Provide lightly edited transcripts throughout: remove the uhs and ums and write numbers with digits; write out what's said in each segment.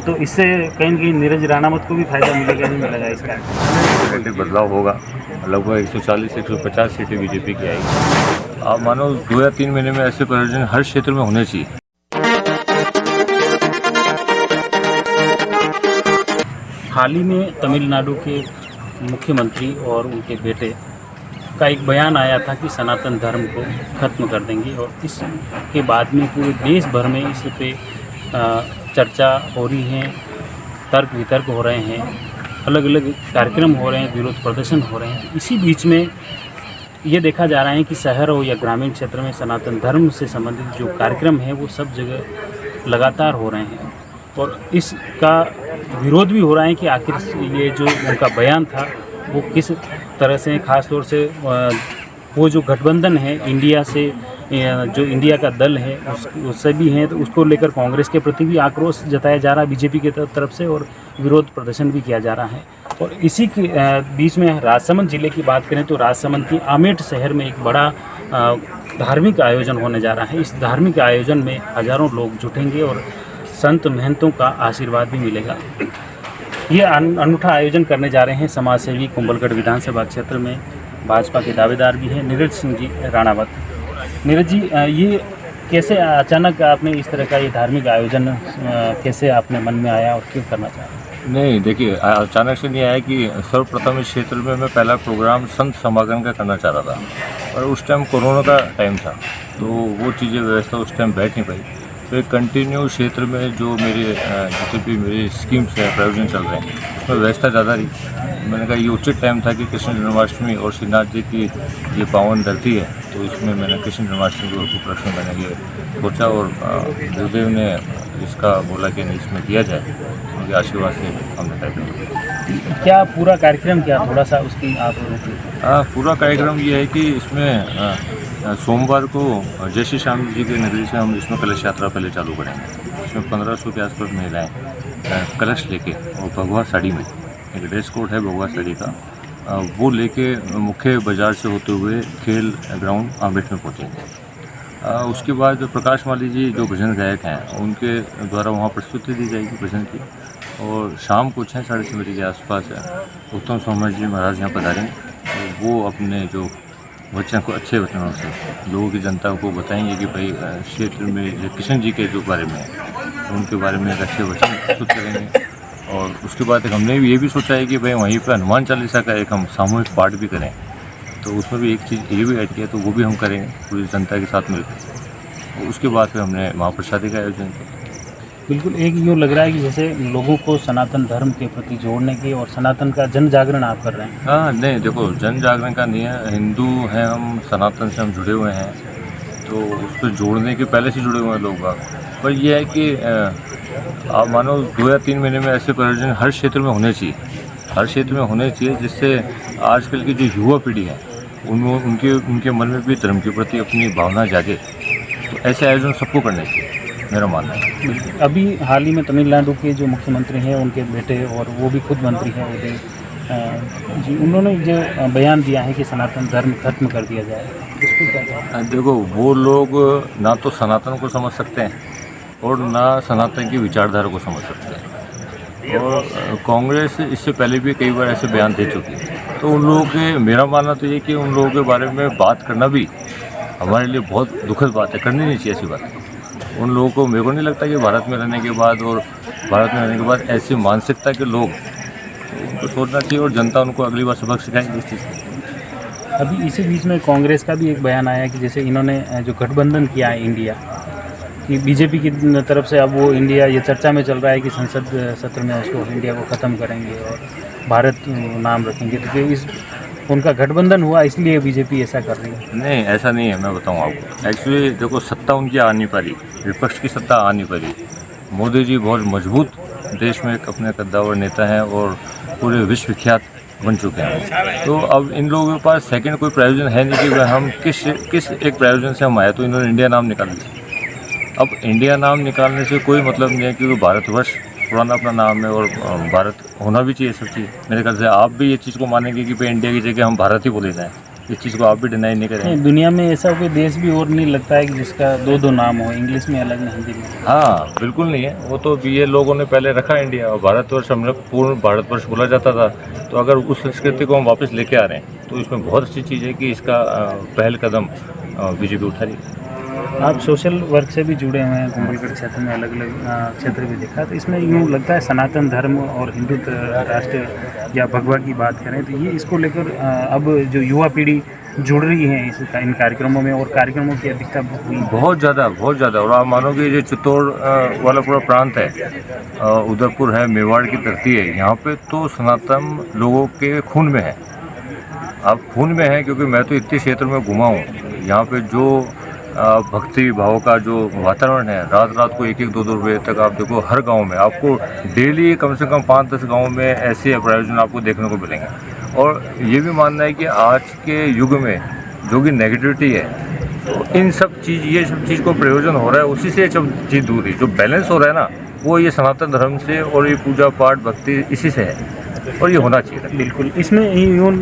तो इससे कहीं न कहीं नीरज राणावत को भी फ़ायदा मिलेगा, नहीं मिलेगा इसका? डेफिनेटली बदलाव होगा। लगभग 140-150 सीटें बीजेपी की आएगी। आप मानो 2 या 3 महीने में ऐसे परिवर्तन हर क्षेत्र में होने चाहिए। हाल ही में तमिलनाडु के मुख्यमंत्री और उनके बेटे का एक बयान आया था कि सनातन धर्म को ख़त्म कर देंगे, और इसके बाद में पूरे देश भर में इस पे चर्चा हो रही है, तर्क वितर्क हो रहे हैं, अलग अलग कार्यक्रम हो रहे हैं, विरोध प्रदर्शन हो रहे हैं। इसी बीच में ये देखा जा रहा है कि शहर हो या ग्रामीण क्षेत्र में सनातन धर्म से संबंधित जो कार्यक्रम है वो सब जगह लगातार हो रहे हैं, और इसका विरोध भी हो रहा है कि आखिर ये जो उनका बयान था वो किस तरह से, ख़ास तौर से वो जो गठबंधन है इंडिया से, जो इंडिया का दल है उससे भी हैं, तो उसको लेकर कांग्रेस के प्रति भी आक्रोश जताया जा रहा है बीजेपी की तरफ से, और विरोध प्रदर्शन भी किया जा रहा है। और इसी के बीच में राजसमंद जिले की बात करें तो राजसमंद की आमेठ शहर में एक बड़ा धार्मिक आयोजन होने जा रहा है। इस धार्मिक आयोजन में हज़ारों लोग जुटेंगे और संत महंतों का आशीर्वाद भी मिलेगा। ये अनूठा आयोजन करने जा रहे हैं समाजसेवी कुंभलगढ़ विधानसभा क्षेत्र में भाजपा के दावेदार भी हैं नीरज सिंह जी राणावत। नीरज जी, ये कैसे अचानक आपने इस तरह का ये धार्मिक आयोजन कैसे आपने मन में आया और क्यों करना चाहा? नहीं, देखिए अचानक से नहीं आया कि सर्वप्रथम इस क्षेत्र में मैं पहला प्रोग्राम संत समागम का करना चाह रहा था, और उस टाइम कोरोना का टाइम था, तो वो चीज़ें व्यवस्था उस टाइम बैठ नहीं पाई। तो एक कंटिन्यू क्षेत्र में जो मेरे जितने भी मेरे स्कीम्स हैं, प्रायोजन चल रहे हैं, उसमें व्यवस्था ज़्यादा रही। मैंने कहा ये उचित टाइम था कि कृष्ण जन्माष्टमी और श्रीनाथ जी की ये पावन धरती है, तो इसमें मैंने कृष्ण जन्माष्टमी को उपलक्ष्य में मैंने ये सोचा, और गुरुदेव ने इसका बोला कि नहीं इसमें किया जाए, उनके आशीर्वाद से हमने तय किया। क्या पूरा कार्यक्रम, क्या थोड़ा सा उसकी आप? पूरा कार्यक्रम ये है कि इसमें सोमवार को जय श्री श्याम जी के नगरी से हम इसमें कलश यात्रा पहले चालू करेंगे। इसमें 1500 के आसपास महिलाएं कलश लेके, और भगवा साड़ी में, एक ड्रेस कोड है भगवा साड़ी का, वो लेके मुख्य बाज़ार से होते हुए खेल ग्राउंड आमेठ में पहुँचेंगे। उसके बाद प्रकाश माली जी जो भजन गायक हैं उनके द्वारा वहाँ प्रस्तुति दी जाएगी भजन की, और शाम को 6-6:30 बजे के आसपास उत्तम स्वामी जी महाराज यहाँ पधारेंगे, और वो अपने जो वचन को अच्छे वचनों से लोगों की जनता को बताएंगे कि भाई क्षेत्र में जो कृष्ण जी के जो बारे में है उनके बारे में एक अच्छे वचन प्रस्तुत करेंगे। और उसके बाद हमने ये भी सोचा है कि भाई वहीं पर हनुमान चालीसा का एक हम सामूहिक पाठ भी करें, तो उसमें भी एक चीज़ ये भी ऐड किया, तो वो भी हम करेंगे पूरी जनता के साथ मिलकर। उसके बाद फिर हमने महाप्रसादी का आयोजन किया। बिल्कुल, एक यूँ लग रहा है कि जैसे लोगों को सनातन धर्म के प्रति जोड़ने की और सनातन का जन जागरण आप कर रहे हैं। हाँ, नहीं देखो, जन जागरण का नहीं है, हिंदू हैं हम, सनातन से हम जुड़े हुए हैं, तो उस पर जोड़ने के पहले से जुड़े हुए हैं लोग बाग। पर यह है कि आप मानो 2 या 3 महीने में ऐसे परिवर्तन हर क्षेत्र में होने चाहिए, हर क्षेत्र में होने चाहिए, जिससे आजकल की जो युवा पीढ़ी है उनके मन में भी धर्म के प्रति अपनी भावना जागे। तो ऐसे आयोजन सबको करने चाहिए, मेरा मानना है। अभी हाल ही में तमिलनाडु के जो मुख्यमंत्री हैं उनके बेटे, और वो भी खुद मंत्री हैं उदय जी, उन्होंने जो बयान दिया है कि सनातन धर्म खत्म कर दिया जाए, उसको क्या कहें? देखो, वो लोग ना तो सनातन को समझ सकते हैं और ना सनातन की विचारधारा को समझ सकते हैं, और कांग्रेस इससे पहले भी कई बार ऐसे बयान दे चुकी है। तो उन लोगों के, मेरा मानना तो ये कि उन लोगों के बारे में बात करना भी हमारे लिए बहुत दुखद बात है, करनी नहीं चाहिए ऐसी बात। उन लोगों को, मेरे को नहीं लगता कि भारत में रहने के बाद और भारत में रहने के बाद ऐसी मानसिकता के लोग, उनको सोचना चाहिए, और जनता उनको अगली बार सबक सिखाएगी इस चीज़ को। अभी इसी बीच में कांग्रेस का भी एक बयान आया कि जैसे इन्होंने जो गठबंधन किया है इंडिया कि बीजेपी की तरफ से, अब वो इंडिया, ये चर्चा में चल रहा है कि संसद सत्र में उसको इंडिया को ख़त्म करेंगे और भारत नाम रखेंगे, तो कि इस उनका गठबंधन हुआ इसलिए बीजेपी ऐसा कर रही है। नहीं, ऐसा नहीं है, मैं बताऊँ आपको। एक्चुअली देखो, सत्ता उनकी आ नहीं पा रही, विपक्ष की सत्ता आ नहीं पा रही। मोदी जी बहुत मजबूत देश में एक अपने कद्दावर नेता हैं और पूरे विश्व विख्यात बन चुके हैं। तो अब इन लोगों के पास सेकंड कोई प्रायोजन है नहीं कि वह हम किस एक प्रायोजन से हम आए, तो इन्होंने इंडिया नाम निकाल दिया। अब इंडिया नाम निकालने से कोई मतलब नहीं है, क्योंकि भारतवर्ष पुराना अपना नाम है और भारत होना भी चाहिए सब चीज़। मेरे ख्याल से आप भी ये चीज़ को मानेंगे कि भाई इंडिया की जगह हम भारत ही बोले जाएँ, इस चीज़ को आप भी डिनाई नहीं करेंगे। नहीं, दुनिया में ऐसा कोई देश भी और नहीं लगता है कि जिसका दो दो नाम हो, इंग्लिश में अलग में, हिंदी में। हाँ बिल्कुल नहीं है, वो तो ये लोगों ने पहले रखा इंडिया और भारतवर्ष, हम लोग पूर्ण भारतवर्ष बोला जाता था। तो अगर उस संस्कृति को हम वापस लेके आ रहे हैं तो इसमें बहुत अच्छी चीज़ है कि इसका पहल कदम बीजेपी उठा रही है। आप सोशल वर्क से भी जुड़े हुए हैं, कुंभलगढ़ क्षेत्र में अलग अलग क्षेत्र भी देखा, तो इसमें यूँ लगता है सनातन धर्म और हिंदुत्व राष्ट्र या भगवा की बात करें तो ये इसको लेकर अब जो युवा पीढ़ी जुड़ रही है इन कार्यक्रमों में, और कार्यक्रमों की अधिकता हुई बहुत ज़्यादा। और आप मानोगे ये चित्तौड़ वाला पूरा प्रांत है, उदयपुर है, मेवाड़ की धरती है, यहाँ पे तो सनातन लोगों के खून में है। अब खून में है क्योंकि मैं तो इतने क्षेत्र में घुमा हूँ, यहाँ पे जो भक्ति भाव का जो वातावरण है, रात रात को 1-1, 2-2 बजे तक आप देखो, हर गांव में आपको डेली कम से कम 5-10 गांव में ऐसे प्रायोजन आपको देखने को मिलेंगे। और ये भी मानना है कि आज के युग में जो भी नेगेटिविटी है, तो इन सब चीज़, ये सब चीज़ को प्रयोजन हो रहा है, उसी से सब चीज़ दूर है। जो बैलेंस हो रहा है ना, वो ये सनातन धर्म से और ये पूजा पाठ भक्ति इसी से है, और ये होना चाहिए। बिल्कुल। इसमें यूँ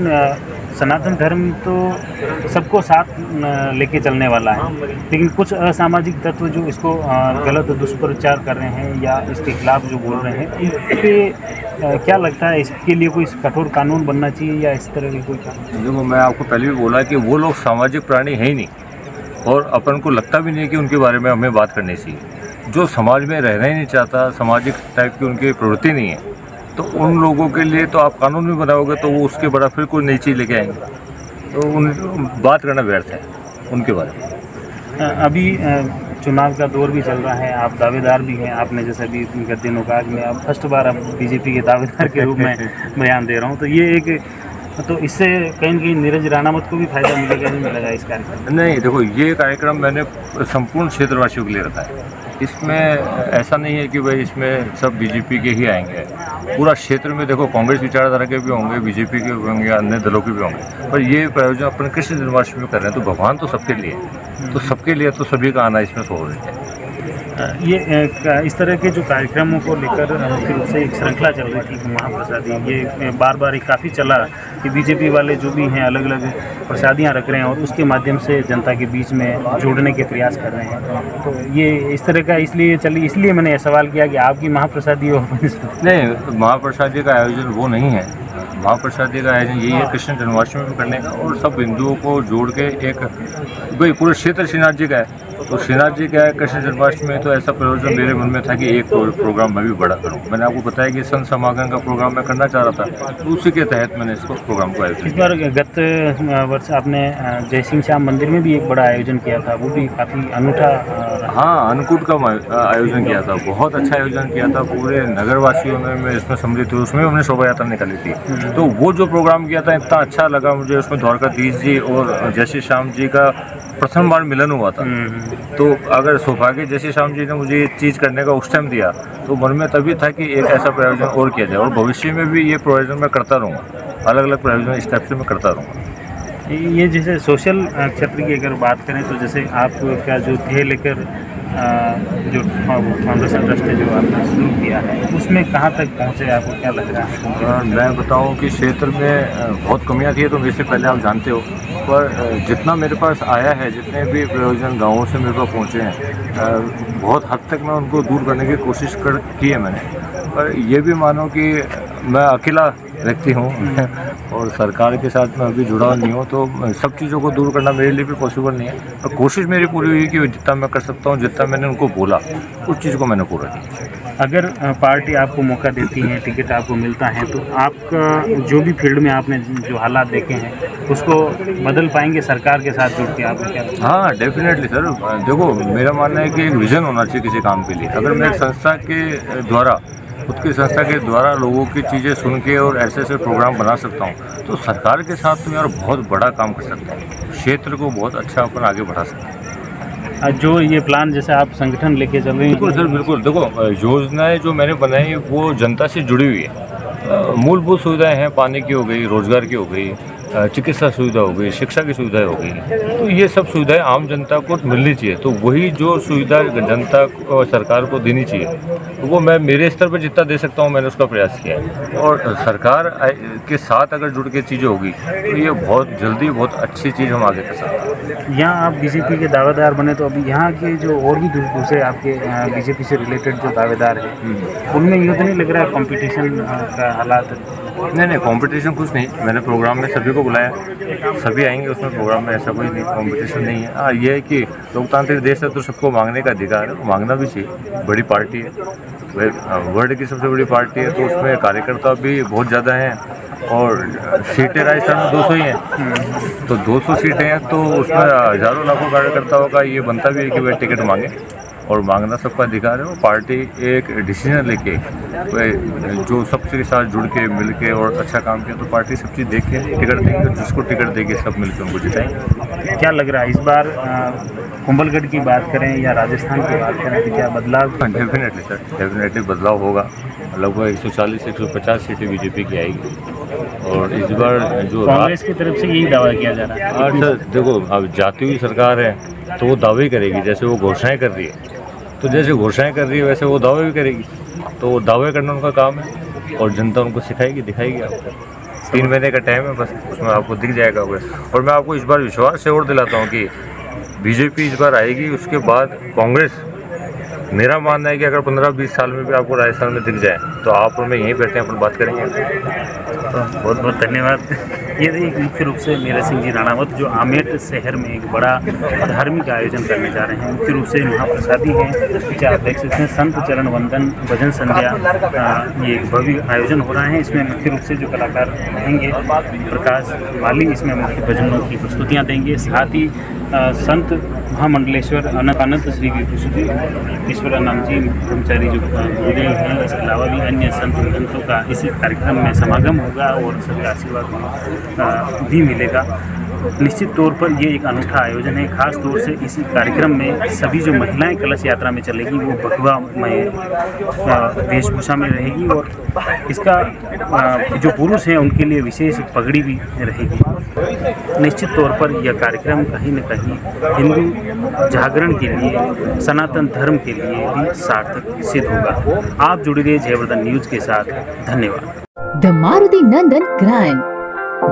सनातन धर्म तो सबको साथ लेके चलने वाला है, लेकिन कुछ असामाजिक तत्व जो इसको गलत दुष्प्रचार कर रहे हैं या इसके खिलाफ जो बोल रहे हैं, इन पे क्या लगता है, इसके लिए कोई कठोर कानून बनना चाहिए या इस तरह की कोई कानून? देखो, मैं आपको पहले भी बोला कि वो लोग सामाजिक प्राणी है ही नहीं, और अपन को लगता भी नहीं कि उनके बारे में हमें बात करनी चाहिए। जो समाज में रहना ही नहीं चाहता, सामाजिक टाइप की उनकी प्रवृत्ति नहीं है, तो उन लोगों के लिए तो आप कानून भी बनाओगे तो वो उसके बड़ा फिर कोई नई चीज़ लेके आएंगे, तो उन बात करना व्यर्थ है उनके बारे में। अभी चुनाव का दौर भी चल रहा है, आप दावेदार भी हैं, आपने जैसे अभी गद्दे नौकाज में आप फर्स्ट बार आप बीजेपी के दावेदार के रूप में बयान दे रहा हूँ, तो ये एक, तो इससे कहीं न कहीं नीरज राणावत को भी फायदा मिलेगा, नहीं मिलेगा इस कार्यक्रम? नहीं, देखो, ये कार्यक्रम मैंने संपूर्ण क्षेत्रवासियों के लिए रखा है। इसमें ऐसा नहीं है कि भाई इसमें सब बीजेपी के ही आएंगे। पूरा क्षेत्र में देखो, कांग्रेस विचारधारा के भी होंगे, बीजेपी के भी होंगे, अन्य दलों के भी होंगे, पर ये प्रायोजन अपन कृष्ण जन्माष्टमी में कर रहे हैं, तो भगवान तो सबके लिए, तो सबके लिए तो सभी का आना इसमें स्वाभाविक है। ये इस तरह के जो कार्यक्रमों को लेकर मुख्य रूप से एक श्रृंखला चल रही थी महाप्रसादी, ये बार बार काफ़ी चला कि बीजेपी वाले जो भी हैं अलग अलग प्रसादियां रख रहे हैं और उसके माध्यम से जनता के बीच में जोड़ने के प्रयास कर रहे हैं, तो ये इस तरह का इसलिए मैंने ये सवाल किया कि आपकी महाप्रसादी हो। नहीं, महाप्रसादी का आयोजन वो नहीं है। महाप्रसादी का आयोजन यही है कृष्ण जन्माष्टमी में करने का, और सब हिंदुओं को जोड़ के एक, भाई पूरे क्षेत्र श्रीनाथ जी का है, तो श्रीनाथ जी का है कृष्ण जन्माष्टमी में, तो ऐसा प्रयोजन मेरे मन में था कि एक प्रोग्राम मैं भी बड़ा करूं। मैंने आपको बताया कि संत समागम का प्रोग्राम मैं करना चाह रहा था, तो उसी के तहत मैंने इसको प्रोग्राम को आयोजन इस बार गत वर्ष आपने जय सिंह श्याम मंदिर में भी एक बड़ा आयोजन किया था, वो भी काफ़ी अनूठा। हाँ, अन्नकूट का आयोजन किया था, बहुत अच्छा आयोजन किया था, पूरे नगरवासियों ने मैं इसमें सम्मिलित हुए, उसमें हमने शोभा यात्रा निकाली थी। तो वो जो प्रोग्राम किया था इतना अच्छा लगा मुझे, उसमें द्वारकाधीश जी और जय श्री श्याम जी का प्रथम बार मिलन हुआ था। तो अगर सौभाग्य जय श्री श्याम जी ने मुझे ये चीज़ करने का उस टाइम दिया, तो मन में तभी था कि एक ऐसा प्रायोजन और किया जाए, और भविष्य में भी ये प्रायोजन मैं करता रहूँगा, अलग अलग प्रायोजन इस टाइप से मैं करता रहूँगा। ये जैसे सोशल क्षेत्र की अगर बात करें तो जैसे आपका जो ध्येय लेकर जो फाउंडेशन ट्रस्ट है जो आपने शुरू किया है, उसमें कहाँ तक पहुँचे, आपको क्या लग रहा है? मैं बताऊं कि क्षेत्र में बहुत कमियां थी, तो इससे पहले आप जानते हो, पर जितना मेरे पास आया है, जितने भी प्रयोजन गाँवों से मेरे पास पहुँचे हैं, बहुत हद तक मैं उनको दूर करने की कोशिश की है मैंने। पर ये भी मानो कि मैं अकेला व्यक्ति हूँ और सरकार के साथ मैं अभी जुड़ा नहीं हूँ, तो सब चीज़ों को दूर करना मेरे लिए भी पॉसिबल नहीं है। पर कोशिश मेरी पूरी हुई कि जितना मैं कर सकता हूँ, जितना मैंने उनको बोला, उस चीज़ को मैंने पूरा किया। अगर पार्टी आपको मौका देती है, टिकट आपको मिलता है, तो आपका जो भी फील्ड में आपने जो हालात देखे हैं उसको बदल पाएंगे सरकार के साथ जुड़ के? आपको क्या लगता है? हाँ, डेफिनेटली सर। देखो, मेरा मानना है कि एक विज़न होना चाहिए किसी काम के लिए। अगर मैं एक संस्था के द्वारा, खुद की संस्था के द्वारा लोगों की चीज़ें सुन के और ऐसे ऐसे प्रोग्राम बना सकता हूँ, तो सरकार के साथ तो यार बहुत बड़ा काम कर सकता हूँ, क्षेत्र को बहुत अच्छा अपन आगे बढ़ा सकते हैं। जो ये प्लान जैसे आप संगठन लेके चल रहे हैं? बिल्कुल सर, बिल्कुल। देखो, योजनाएं जो मैंने बनाई वो जनता से जुड़ी हुई है। मूलभूत सुविधाएं हैं, पानी की हो गई, रोजगार की हो गई, चिकित्सा सुविधा हो गई, शिक्षा की सुविधाएं हो गई, तो ये सब सुविधाएं आम जनता को मिलनी चाहिए। तो वही जो सुविधा जनता और सरकार को देनी चाहिए, तो वो मैं मेरे स्तर पर जितना दे सकता हूँ मैंने उसका प्रयास किया है। और सरकार के साथ अगर जुड़ के चीज़ें होगी तो ये बहुत जल्दी बहुत अच्छी चीज़ हम आगे कर सकते हैं। यहाँ आप बीजेपी के दावेदार बने, तो अभी यहाँ के जो और भी दूसरे आपके बीजेपी से रिलेटेड जो दावेदार हैं उनमें यूँ तो नहीं लग रहा है कंपटीशन का हालात? नहीं, कंपटीशन कुछ नहीं। मैंने प्रोग्राम में सभी को बुलाया, सभी आएंगे उसमें। प्रोग्राम में ऐसा कोई नहीं, कंपटीशन नहीं है। हाँ, ये है कि लोकतांत्रिक देश है तो सबको मांगने का अधिकार है, मांगना भी चाहिए। बड़ी पार्टी है, वर्ल्ड की सबसे बड़ी पार्टी है, तो उसमें कार्यकर्ता भी बहुत ज़्यादा हैं और सीटें राजस्थान में 200 ही हैं। तो 200 सीटें हैं तो उसमें हज़ारों लाखों कार्यकर्ताओं का ये बनता भी है कि वे टिकट मांगे, और मांगना सबका अधिकार है। वो पार्टी एक डिसीजन लेके जो सबसे साथ जुड़ के मिल के और अच्छा काम किया तो पार्टी सब चीज़ देख के टिकट देंगे, जिसको टिकट देंगे सब मिलकर उनको जिताएंगे। क्या लग रहा है इस बार कुंभलगढ़ की बात करें या राजस्थान की बात करें तो क्या बदलाव? डेफिनेटली सर, डेफिनेटली बदलाव होगा। लगभग 140-150 सीटें बीजेपी की आएगी। और इस बार जो कांग्रेस की तरफ से यही दावा किया जा रहा है। हाँ सर, देखो अब जाती हुई सरकार है तो वो दावे करेगी, जैसे वो घोषणाएं कर रही है, तो जैसे घोषणाएं कर रही है वैसे वो दावे भी करेगी। तो वो दावे करना उनका काम है और जनता उनको सिखाएगी, दिखाएगी आपको। 3 महीने का टाइम है बस, उसमें आपको दिख जाएगा। और मैं आपको इस बार विश्वास से और दिलाता हूँ कि बीजेपी इस बार आएगी, उसके बाद कांग्रेस। मेरा मानना है कि अगर 15-20 साल में भी आपको राजस्थान में दिख जाए तो आप और मैं यहीं बैठे हैं, अपन बात करेंगे। तो बहुत बहुत धन्यवाद। ये एक मुख्य रूप से मेरा सिंह जी राणावत जो आमेर शहर में एक बड़ा धार्मिक आयोजन करने जा रहे हैं। मुख्य रूप से महाप्रसादी हैं, पीछे आप देख सकते हैं संत चरण वंदन भजन संध्या, ये एक भव्य आयोजन हो रहा है। इसमें मुख्य रूप से जो कलाकार रहेंगे प्रकाश वाली इसमें मुख्य भजनों की प्रस्तुतियाँ देंगे। साथ ही संत महामंडलेश्वर अनंत श्री ईश्वरानंद जी ब्रह्मचारी जो गुरुदेव हैं, इसके अलावा भी अन्य संत महंतों का इस कार्यक्रम में समागम होगा और सबका आशीर्वाद भी मिलेगा। निश्चित तौर पर ये एक अनूठा आयोजन है। खास तौर से इस कार्यक्रम में सभी जो महिलाएं कलश यात्रा में चलेगी वो भगवा वेशभूषा में रहेगी और इसका जो पुरुष हैं उनके लिए विशेष पगड़ी भी रहेगी। निश्चित तौर पर यह कार्यक्रम कहीं न कहीं हिंदू जागरण के लिए, सनातन धर्म के लिए भी सार्थक सिद्ध होगा। आप जुड़ गए जयवर्धन न्यूज़ के साथ। धन्यवाद। The Maruti Nandan grand,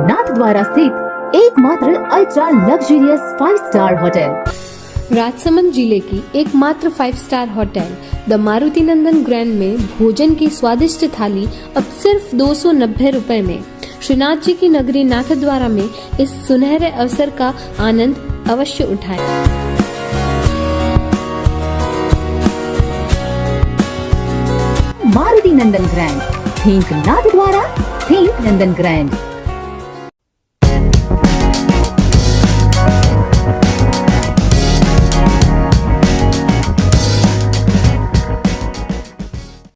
Nathdwara स्थित एकमात्र ultra luxurious 5 star hotel. Rajsamand जिले की एकमात्र 5 star hotel the Maruti Nandan grand में भोजन की स्वादिष्ट थाली अब सिर्फ 290 रुपए में। श्रीनाथ जी की नगरी नाथद्वारा में इस सुनहरे अवसर का आनंद अवश्य उठाएं। मारुति नंदन ग्रैंड, थिंक नाथद्वारा, थिंक नंदन ग्रैंड।